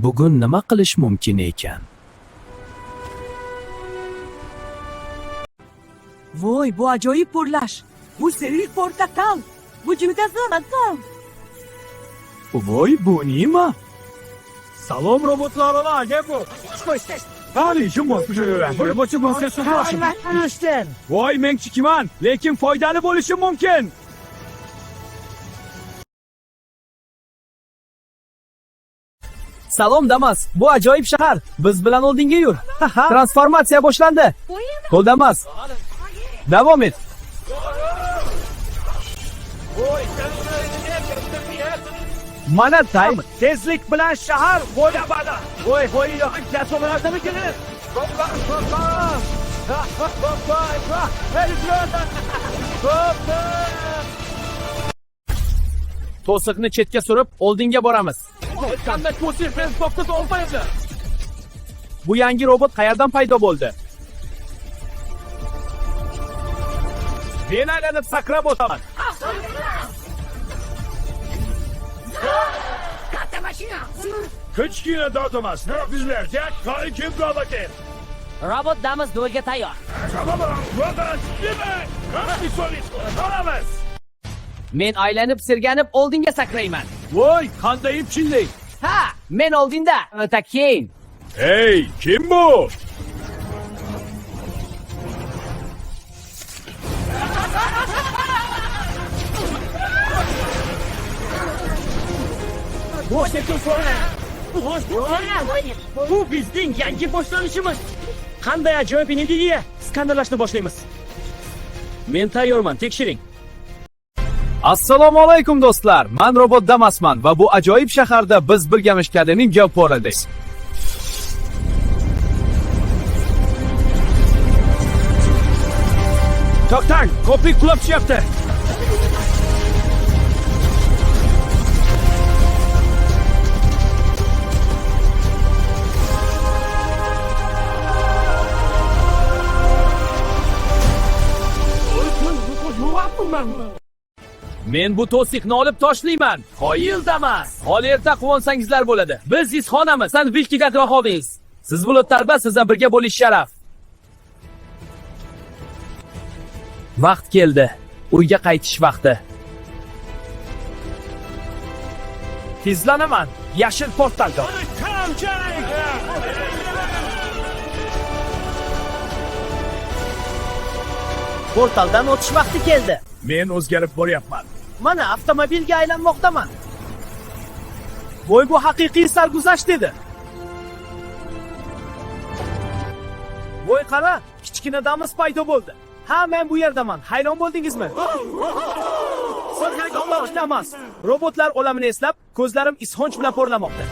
Bugun nima qilish mumkin ekan? Voy, bu ajoyib portlash. Bu sirli portakal. Bu juda zo'r. Voy, bu nima? Salom robotlarına bu. Hali işim var. Robotçu bahsediyorsun. Voy men kichikman, lekin foydali bo'lishi mumkin. Salom Damas, bu ajoyib shahar. Biz bilan oldinga yur. Transformatsiya boshlandi. Qo'l Damas. Davom et. Mana time. Tezlik bilan shahar bo'lamadi. Voy, kasolardan keladi. To'siqni chetga surib, oldinga boramiz. Qanday to'siq transportda olmaydi? Bu yangi robot qayerdan paydo bo'ldi? Men aylanib sakrab o'taman. Kichkina dodamas, bizlarga qani kim qolgan? Robot Damas duelga tayyor. Tamam, robot, demak, qani so'raysiz? Qaramiz. Men aylanib sirganib oldinga sakrayman. Voy, qanday ipchinlik. Ha, men oldinda. O'ta keyin. Hey, kim bu? Bu bizning yangi boshlanishimiz. Qanday ajoyib energiya! Skannerlashni boshlaymiz. Men tayyorman, tekshiring. Assalomu alaykum do'stlar. Men robot Damasman va bu ajoyib shaharda biz Bilgamish kadining Geoporadayız. To'xtang, ko'prik qulab tushyapti. Men bu to'siqni olib toshlayman. Qoyil Damas. Hali erta quvansangizlar bo'ladi. Biz izxonamiz, san Vilkiga rohoviz. Siz bulutlarda sizdan birga bo'lish sharaf. Vaqt keldi. Uyga qaytish vaqti. Tezlanaman. Yashil portalda. Portaldan o'tish vaqti keldi. Men o'zgarib boryapman. Mana avtomobilga aylanmoqdaman. Voy, bu haqiqiy sarguzasht edi. Voy qara, kichkina Damas paydo bo'ldi. Ha, men bu yerdaman. Hayron bo'ldingizmi? Damas. Robotlar olamini eslab, ko'zlarim ishonch bilan porlamoqda.